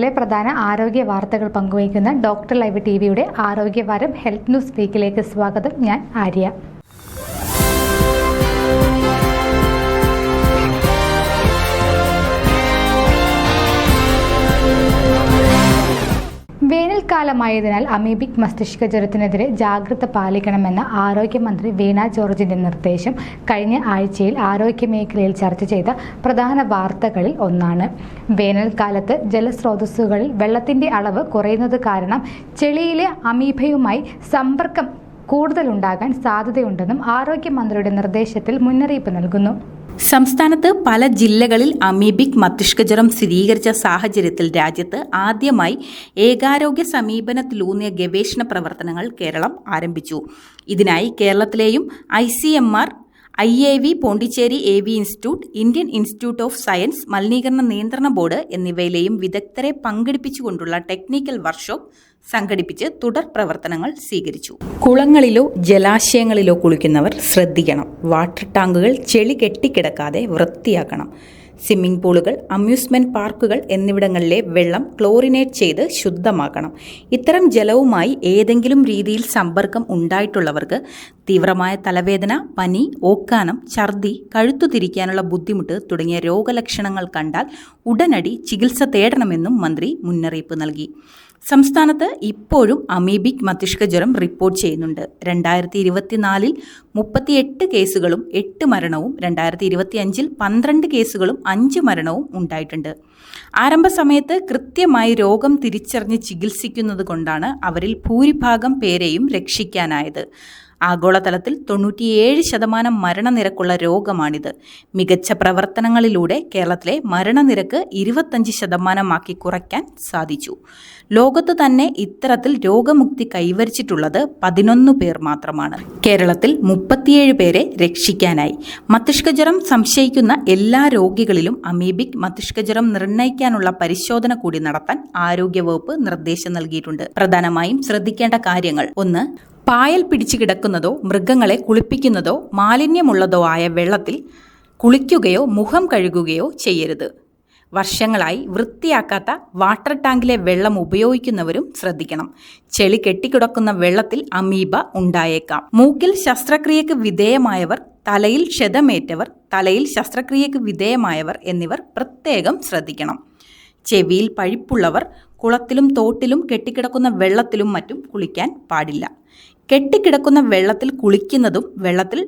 കേരളത്തിലെ പ്രധാന ആരോഗ്യ വാർത്തകൾ പങ്കുവയ്ക്കുന്ന ഡോക്ടർ ലൈവ് ടിവിയുടെ ആരോഗ്യവാരം ഹെൽത്ത് ന്യൂസ് വീക്കിലേക്ക് സ്വാഗതം. ഞാൻ ആര്യ. വേനൽക്കാലമായതിനാൽ അമീബിക് മസ്തിഷ്ക ജ്വരത്തിനെതിരെ ജാഗ്രത പാലിക്കണമെന്ന ആരോഗ്യമന്ത്രി വീണ ജോർജിന്റെ നിർദ്ദേശം കഴിഞ്ഞ ആഴ്ചയിൽ ആരോഗ്യമേഖലയിൽ ചർച്ച ചെയ്ത പ്രധാന വാർത്തകളിൽ ഒന്നാണ്. വേനൽക്കാലത്ത് ജലസ്രോതസ്സുകളിൽ വെള്ളത്തിന്റെ അളവ് കുറയുന്നത് കാരണം ചെളിയിലെ അമീബയുമായി സമ്പർക്കം കൂടുതലുണ്ടാകാൻ സാധ്യതയുണ്ടെന്നും ആരോഗ്യമന്ത്രിയുടെ നിർദ്ദേശത്തിൽ മുന്നറിയിപ്പ് നൽകുന്നു. സംസ്ഥാനത്ത് പല ജില്ലകളിൽ അമീബിക് മസ്തിഷ്കജ്വരം സ്ഥിരീകരിച്ച സാഹചര്യത്തിൽ രാജ്യത്ത് ആദ്യമായി ഏകാരോഗ്യ സമീപനത്തിലൂന്നിയ ഗവേഷണ പ്രവർത്തനങ്ങൾ കേരളം ആരംഭിച്ചു. ഇതിനായി കേരളത്തിലെയും ICMR, IAV, Pondicherry AV institute, Indian institute of science, മലിനീകരണ നിയന്ത്രണ ബോർഡ് എന്നിവയിലെയും വിദഗ്ധരെ പങ്കെടുപ്പിച്ചുകൊണ്ടുള്ള ടെക്നിക്കൽ വർക്ക്ഷോപ്പ് സംഘടിപ്പിച്ച് തുടർ പ്രവർത്തനങ്ങൾ സ്വീകരിച്ചു. കുളങ്ങളിലോ ജലാശയങ്ങളിലോ കുളിക്കുന്നവർ ശ്രദ്ധിക്കണം. വാട്ടർ ടാങ്കുകൾ ചെളി കെട്ടിക്കിടക്കാതെ വൃത്തിയാക്കണം. സ്വിമ്മിംഗ് പൂളുകൾ, അമ്യൂസ്മെന്റ് പാർക്കുകൾ എന്നിവിടങ്ങളിലെ വെള്ളം ക്ലോറിനേറ്റ് ചെയ്ത് ശുദ്ധമാക്കണം. ഇത്തരം ജലവുമായി ഏതെങ്കിലും രീതിയിൽ സമ്പർക്കം ഉണ്ടായിട്ടുള്ളവർക്ക് തീവ്രമായ തലവേദന, പനി, ഓക്കാനം, ഛർദി, കഴുത്തു തിരിക്കാനുള്ള ബുദ്ധിമുട്ട് തുടങ്ങിയ രോഗലക്ഷണങ്ങൾ കണ്ടാൽ ഉടനടി ചികിത്സ തേടണമെന്നും മന്ത്രി മുന്നറിയിപ്പ് നൽകി. സംസ്ഥാനത്ത് ഇപ്പോഴും അമീബിക് മസ്തിഷ്കജ്വരം റിപ്പോർട്ട് ചെയ്യുന്നുണ്ട്. 2024 38 കേസുകളും 8 മരണവും, 2025 12 കേസുകളും 5 മരണവും ഉണ്ടായിട്ടുണ്ട്. ആരംഭ സമയത്ത് കൃത്യമായി രോഗം തിരിച്ചറിഞ്ഞ് ചികിത്സിക്കുന്നത് കൊണ്ടാണ് അവരിൽ ഭൂരിഭാഗം പേരെയും രക്ഷിക്കാനായത്. ആഗോളതലത്തിൽ 97% മരണനിരക്കുള്ള രോഗമാണിത്. മികച്ച പ്രവർത്തനങ്ങളിലൂടെ കേരളത്തിലെ മരണനിരക്ക് 25% കുറയ്ക്കാൻ സാധിച്ചു. ലോകത്ത് തന്നെ ഇത്തരത്തിൽ രോഗമുക്തി കൈവരിച്ചിട്ടുള്ളത് 11 പേർ മാത്രമാണ്. കേരളത്തിൽ 37 പേരെ രക്ഷിക്കാനായി. മസ്തിഷ്കജ്വരം സംശയിക്കുന്ന എല്ലാ രോഗികളിലും അമീബിക് മസ്തിഷ്കജ്വരം നിർണ്ണയിക്കാനുള്ള പരിശോധന കൂടി നടത്താൻ ആരോഗ്യവകുപ്പ് നിർദ്ദേശം നൽകിയിട്ടുണ്ട്. പ്രധാനമായും ശ്രദ്ധിക്കേണ്ട കാര്യങ്ങൾ: 1. പായൽ പിടിച്ചു കിടക്കുന്നതോ മൃഗങ്ങളെ കുളിപ്പിക്കുന്നതോ മാലിന്യമുള്ളതോ ആയ വെള്ളത്തിൽ കുളിക്കുകയോ മുഖം കഴുകുകയോ ചെയ്യരുത്. വർഷങ്ങളായി വൃത്തിയാക്കാത്ത വാട്ടർ ടാങ്കിലെ വെള്ളം ഉപയോഗിക്കുന്നവരും ശ്രദ്ധിക്കണം. ചെളി കെട്ടിക്കിടക്കുന്ന വെള്ളത്തിൽ അമീബ ഉണ്ടായേക്കാം. മൂക്കിൽ ശസ്ത്രക്രിയക്ക് വിധേയമായവർ, തലയിൽ ക്ഷതമേറ്റവർ, തലയിൽ ശസ്ത്രക്രിയക്ക് വിധേയമായവർ എന്നിവർ പ്രത്യേകം ശ്രദ്ധിക്കണം. ചെവിയിൽ പഴുപ്പുള്ളവർ കുളത്തിലും തോട്ടിലും കെട്ടിക്കിടക്കുന്ന വെള്ളത്തിലും മറ്റും കുളിക്കാൻ പാടില്ല. കെട്ടിക്കിടക്കുന്ന വെള്ളത്തിൽ കുളിക്കുന്നതും വെള്ളത്തിൽ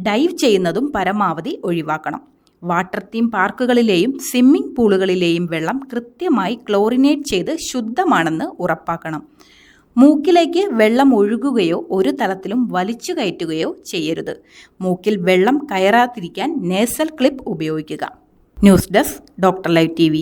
ഡൈവ് ചെയ്യുന്നതും പരമാവധി ഒഴിവാക്കണം. വാട്ടർ തീം പാർക്കുകളിലെയും സ്വിമ്മിംഗ് പൂളുകളിലെയും വെള്ളം കൃത്യമായി ക്ലോറിനേറ്റ് ചെയ്ത് ശുദ്ധമാണെന്ന് ഉറപ്പാക്കണം. മൂക്കിലേക്ക് വെള്ളം ഒഴുകുകയോ ഒരു തലത്തിലും വലിച്ചു കയറ്റുകയോ ചെയ്യരുത്. മൂക്കിൽ വെള്ളം കയറാതിരിക്കാൻ നേസൽ ക്ലിപ്പ് ഉപയോഗിക്കുക. News desk, doctor live TV.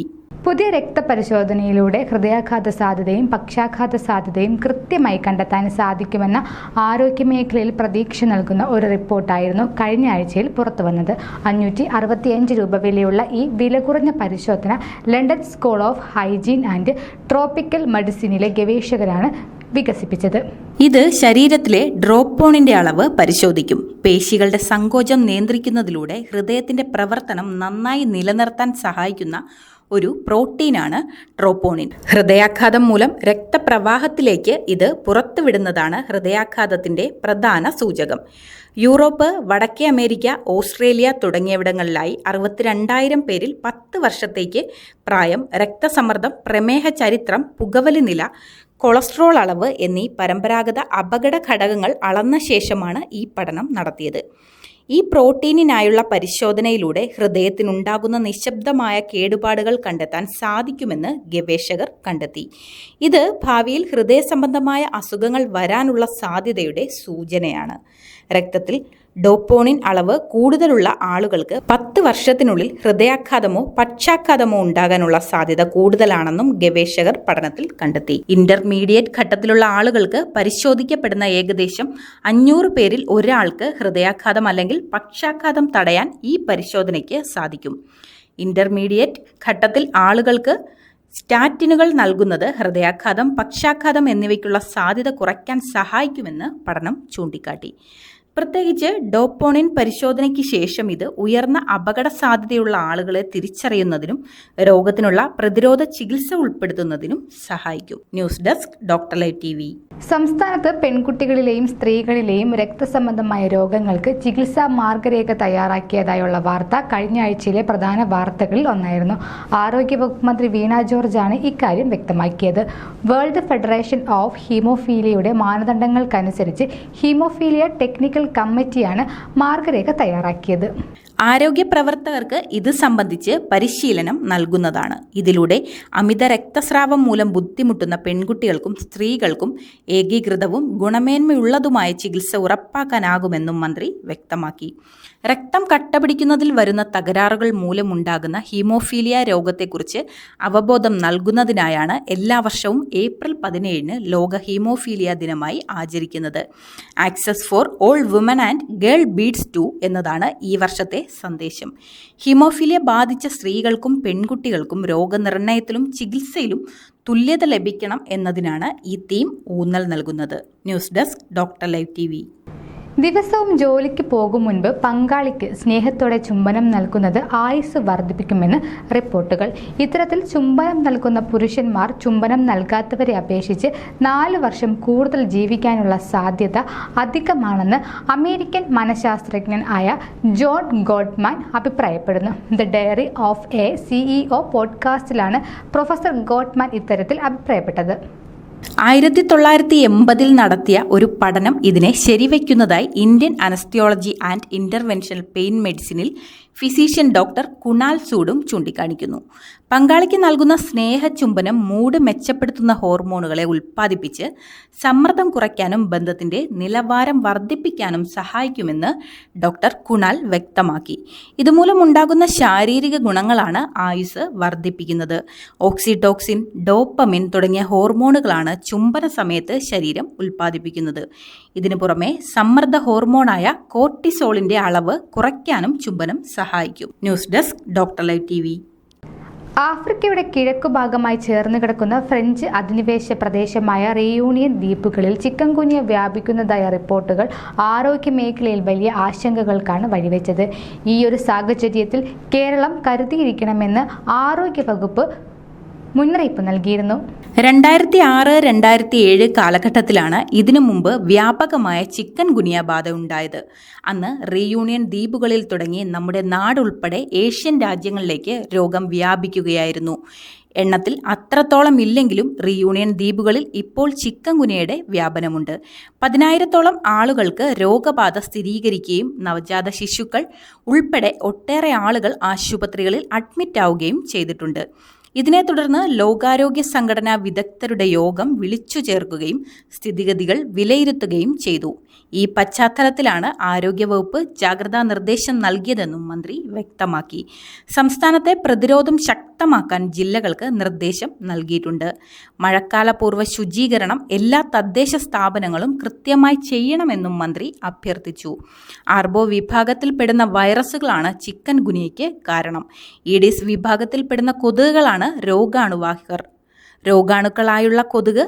പുതിയ രക്തപരിശോധനയിലൂടെ ഹൃദയാഘാത സാധ്യതയും പക്ഷാഘാത സാധ്യതയും കൃത്യമായി കണ്ടെത്താൻ സാധിക്കുമെന്ന ആരോഗ്യമേഖലയിൽ പ്രതീക്ഷ നൽകുന്ന ഒരു റിപ്പോർട്ടായിരുന്നു കഴിഞ്ഞ ആഴ്ചയിൽ പുറത്തുവന്നത്. 565 രൂപ വിലയുള്ള ഈ വില കുറഞ്ഞ പരിശോധന London school of hygiene and tropical മെഡിസിനിലെ ഗവേഷകരാണ് വികസിപ്പിച്ചത്. ഇത് ശരീരത്തിലെ ഡ്രോപ്പോണിന്റെ അളവ് പരിശോധിക്കും. പേശികളുടെ സങ്കോചം നിയന്ത്രിക്കുന്നതിലൂടെ ഹൃദയത്തിന്റെ പ്രവർത്തനം നന്നായി നിലനിർത്താൻ സഹായിക്കുന്ന ഒരു പ്രോട്ടീനാണ് ട്രോപ്പോണിൻ. ഹൃദയാഘാതം മൂലം രക്തപ്രവാഹത്തിലേക്ക് ഇത് പുറത്തുവിടുന്നതാണ് ഹൃദയാഘാതത്തിന്റെ പ്രധാന സൂചകം. യൂറോപ്പ്, വടക്കേ അമേരിക്ക, ഓസ്ട്രേലിയ തുടങ്ങിയവിടങ്ങളിലായി 62,000 പേരിൽ 10 വർഷത്തേക്ക് പ്രായം, രക്തസമ്മർദ്ദം, പ്രമേഹ ചരിത്രം, പുകവലി നില, കൊളസ്ട്രോൾ അളവ് എന്നീ പരമ്പരാഗത അപകട ഘടകങ്ങൾ അളന്ന ശേഷമാണ് ഈ പഠനം നടത്തിയത്. ഈ പ്രോട്ടീനിനായുള്ള പരിശോധനയിലൂടെ ഹൃദയത്തിനുണ്ടാകുന്ന നിശബ്ദമായ കേടുപാടുകൾ കണ്ടെത്താൻ സാധിക്കുമെന്ന് ഗവേഷകർ കണ്ടെത്തി. ഇത് ഭാവിയിൽ ഹൃദയ സംബന്ധമായ അസുഖങ്ങൾ വരാനുള്ള സാധ്യതയുടെ സൂചനയാണ്. രക്തത്തിൽ ഡോപ്പോണിൻ അളവ് കൂടുതലുള്ള ആളുകൾക്ക് 10 വർഷത്തിനുള്ളിൽ ഹൃദയാഘാതമോ പക്ഷാഘാതമോ ഉണ്ടാകാനുള്ള സാധ്യത കൂടുതലാണെന്നും ഗവേഷകർ പഠനത്തിൽ കണ്ടെത്തി. ഇന്റർമീഡിയറ്റ് ഘട്ടത്തിലുള്ള ആളുകൾക്ക് പരിശോധിക്കപ്പെടുന്ന ഏകദേശം 500 പേരിൽ ഒരാൾക്ക് ഹൃദയാഘാതം അല്ലെങ്കിൽ പക്ഷാഘാതം തടയാൻ ഈ പരിശോധനയ്ക്ക് സാധിക്കും. ഇന്റർമീഡിയറ്റ് ഘട്ടത്തിൽ ആളുകൾക്ക് സ്റ്റാറ്റിനുകൾ നൽകുന്നത് ഹൃദയാഘാതം, പക്ഷാഘാതം എന്നിവയ്ക്കുള്ള സാധ്യത കുറയ്ക്കാൻ സഹായിക്കുമെന്ന് പഠനം ചൂണ്ടിക്കാട്ടി. പ്രത്യേകിച്ച് ഡോപ്പോണിൻ പരിശോധനയ്ക്ക് ശേഷം ഇത് ഉയർന്ന അപകട സാധ്യതയുള്ള ആളുകളെ തിരിച്ചറിയുന്നതിനും രോഗത്തിനുള്ള പ്രതിരോധ ചികിത്സ ഉൾപ്പെടുത്തുന്നതിനും സഹായിക്കും. News desk doctor live TV. സംസ്ഥാനത്ത് പെൺകുട്ടികളിലെയും സ്ത്രീകളിലെയും രക്തസംബന്ധമായ രോഗങ്ങൾക്ക് ചികിത്സാ മാർഗരേഖ തയ്യാറാക്കിയതായുള്ള വാർത്ത കഴിഞ്ഞ ആഴ്ചയിലെ പ്രധാന വാർത്തകളിൽ ഒന്നായിരുന്നു. ആരോഗ്യവകുപ്പ് മന്ത്രി വീണ ജോർജാണ് ഇക്കാര്യം വ്യക്തമാക്കിയത്. വേൾഡ് ഫെഡറേഷൻ ഓഫ് ഹീമോഫീലിയയുടെ മാനദണ്ഡങ്ങൾക്കനുസരിച്ച് ഹീമോഫീലിയ ടെക്നിക്കൽ കമ്മിറ്റിയാണ് മാർഗരേഖ തയ്യാറാക്കിയത്. ആരോഗ്യ പ്രവർത്തകർക്ക് ഇത് സംബന്ധിച്ച് പരിശീലനം നൽകുന്നതാണ്. ഇതിലൂടെ അമിത രക്തസ്രാവം മൂലം ബുദ്ധിമുട്ടുന്ന പെൺകുട്ടികൾക്കും സ്ത്രീകൾക്കും ഏകീകൃതവും ഗുണമേന്മയുള്ളതുമായ ചികിത്സ ഉറപ്പാക്കാനാകുമെന്നും മന്ത്രി വ്യക്തമാക്കി. രക്തം കട്ടപിടിക്കുന്നതിൽ വരുന്ന തകരാറുകൾ മൂലമുണ്ടാകുന്ന ഹീമോഫീലിയ രോഗത്തെക്കുറിച്ച് അവബോധം നൽകുന്നതിനായാണ് എല്ലാ വർഷവും ഏപ്രിൽ 17 ലോക ഹീമോഫീലിയ ദിനമായി ആചരിക്കുന്നത്. Access for all women and girl bleeds too എന്നതാണ് ഈ വർഷത്തെ സന്ദേശം. ഹീമോഫീലിയ ബാധിച്ച സ്ത്രീകൾക്കും പെൺകുട്ടികൾക്കും രോഗനിർണയത്തിലും ചികിത്സയിലും തുല്യത ലഭിക്കണം എന്നതിനാണ് ഈ തീം ഊന്നൽ നൽകുന്നത്. News desk doctor live TV. ദിവസവും ജോലിക്ക് പോകും മുൻപ് പങ്കാളിക്ക് സ്നേഹത്തോടെ ചുംബനം നൽകുന്നത് ആയുസ് വർദ്ധിപ്പിക്കുമെന്ന് റിപ്പോർട്ടുകൾ. ഇത്തരത്തിൽ ചുംബനം നൽകുന്ന പുരുഷന്മാർ ചുംബനം നൽകാത്തവരെ അപേക്ഷിച്ച് 4 വർഷം കൂടുതൽ ജീവിക്കാനുള്ള സാധ്യത അധികമാണെന്ന് അമേരിക്കൻ മനഃശാസ്ത്രജ്ഞൻ ആയ ജോൺ ഗോട്ട്മാൻ അഭിപ്രായപ്പെടുന്നു. The diary of a CEO പോഡ്കാസ്റ്റിലാണ് പ്രൊഫസർ ഗോട്ട്മാൻ ഇത്തരത്തിൽ അഭിപ്രായപ്പെട്ടത്. 1980 നടത്തിയ ഒരു പഠനം ഇതിനെ ശരിവയ്ക്കുന്നതായി Indian anaesthesiology and interventional pain മെഡിസിനിൽ ഫിസീഷ്യൻ ഡോക്ടർ കുണാൽ സൂഡും ചൂണ്ടിക്കാണിക്കുന്നു. പങ്കാളിക്ക് നൽകുന്ന സ്നേഹചുംബനം മൂഡ് മെച്ചപ്പെടുത്തുന്ന ഹോർമോണുകളെ ഉൽപ്പാദിപ്പിച്ച് സമ്മർദ്ദം കുറയ്ക്കാനും ബന്ധത്തിന്റെ നിലവാരം വർദ്ധിപ്പിക്കാനും സഹായിക്കുമെന്ന് ഡോക്ടർ കുണാൽ വ്യക്തമാക്കി. ഇതുമൂലമുണ്ടാകുന്ന ശാരീരിക ഗുണങ്ങളാണ് ആയുസ് വർദ്ധിപ്പിക്കുന്നത്. ഓക്സിറ്റോക്സിൻ, ഡോപ്പമിൻ തുടങ്ങിയ ഹോർമോണുകളാണ് ചുംബന സമയത്ത് ശരീരം ഉൽപ്പാദിപ്പിക്കുന്നത്. ഇതിനു പുറമെ സമ്മർദ്ദ ഹോർമോണായ കോർട്ടിസോളിന്റെ അളവ് കുറയ്ക്കാനും ചുംബനം സഹായിക്കും. News desk doctor live TV. ആഫ്രിക്കയുടെ കിഴക്കുഭാഗമായി ചേർന്ന് കിടക്കുന്ന ഫ്രഞ്ച് അധിനിവേശ പ്രദേശമായ റീയൂണിയൻ ദ്വീപുകളിൽ ചിക്കൻ ഗുനിയ വ്യാപിക്കുന്നതായ റിപ്പോർട്ടുകൾ ആരോഗ്യ മേഖലയിൽ വലിയ ആശങ്കകൾക്കാണ് വഴിവെച്ചത്. ഈയൊരു സാഹചര്യത്തിൽ കേരളം കരുതിയിരിക്കണമെന്ന് ആരോഗ്യവകുപ്പ് മുന്നറിയിപ്പ് നൽകിയിരുന്നു. 2006-2007 കാലഘട്ടത്തിലാണ് ഇതിനു മുമ്പ് വ്യാപകമായ ചിക്കൻ ഗുനിയ ബാധ ഉണ്ടായത്. അന്ന് റീയൂണിയൻ ദ്വീപുകളിൽ തുടങ്ങി നമ്മുടെ നാടുൾപ്പെടെ ഏഷ്യൻ രാജ്യങ്ങളിലേക്ക് രോഗം വ്യാപിക്കുകയായിരുന്നു. എണ്ണത്തിൽ അത്രത്തോളം ഇല്ലെങ്കിലും റീയൂണിയൻ ദ്വീപുകളിൽ ഇപ്പോൾ ചിക്കൻ ഗുനിയയുടെ വ്യാപനമുണ്ട്. 10,000-ഓളം ആളുകൾക്ക് രോഗബാധ സ്ഥിരീകരിക്കുകയും നവജാത ശിശുക്കൾ ഉൾപ്പെടെ ഒട്ടേറെ ആളുകൾ ആശുപത്രികളിൽ അഡ്മിറ്റ് ആവുകയും ചെയ്തിട്ടുണ്ട്. ഇതിനെ തുടർന്ന് ലോകാരോഗ്യ സംഘടനാ വിദഗ്ധരുടെ യോഗം വിളിച്ചു ചേർക്കുകയും സ്ഥിതിഗതികൾ വിലയിരുത്തുകയും ചെയ്തു. ഈ പശ്ചാത്തലത്തിലാണ് ആരോഗ്യവകുപ്പ് ജാഗ്രതാ നിർദ്ദേശം നൽകിയതെന്നും മന്ത്രി വ്യക്തമാക്കി. സംസ്ഥാനത്തെ പ്രതിരോധം ശക്തമാക്കാൻ ജില്ലകൾക്ക് നിർദ്ദേശം നൽകിയിട്ടുണ്ട്. മഴക്കാലപൂർവ്വ ശുചീകരണം എല്ലാ തദ്ദേശ സ്ഥാപനങ്ങളും കൃത്യമായി ചെയ്യണമെന്നും മന്ത്രി അഭ്യർത്ഥിച്ചു. ആർബോ വിഭാഗത്തിൽപ്പെടുന്ന വൈറസുകളാണ് ചിക്കൻ ഗുനിയയ്ക്ക് കാരണം. ഈഡിസ് വിഭാഗത്തിൽപ്പെടുന്ന കൊതുകുകളാണ് രോഗാണുവാഹകർ. രോഗാണുക്കളായുള്ള കൊതുക്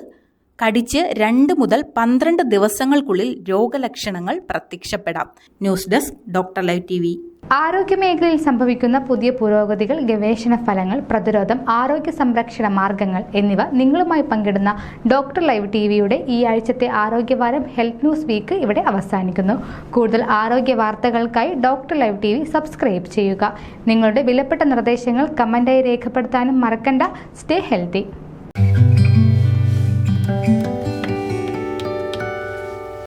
കടിച്ച് 2 മുതൽ 12 ദിവസങ്ങൾക്കുള്ളിൽ രോഗലക്ഷണങ്ങൾ പ്രത്യക്ഷപ്പെടാം. News desk doctor live TV. ആരോഗ്യമേഖലയിൽ സംഭവിക്കുന്ന പുതിയ പുരോഗതികൾ, ഗവേഷണ ഫലങ്ങൾ, പ്രതിരോധം, ആരോഗ്യ സംരക്ഷണ മാർഗങ്ങൾ എന്നിവ നിങ്ങളുമായി പങ്കിടുന്ന ഡോക്ടർ ലൈവ് TVയുടെ ഈ ആഴ്ചത്തെ ആരോഗ്യവാരം ഹെൽത്ത് ന്യൂസ് വീക്ക് ഇവിടെ അവസാനിക്കുന്നു. കൂടുതൽ ആരോഗ്യ വാർത്തകൾക്കായി ഡോക്ടർ ലൈവ് TV സബ്സ്ക്രൈബ് ചെയ്യുക. നിങ്ങളുടെ വിലപ്പെട്ട നിർദ്ദേശങ്ങൾ കമന്റായി രേഖപ്പെടുത്താനും മറക്കണ്ട. Stay healthy.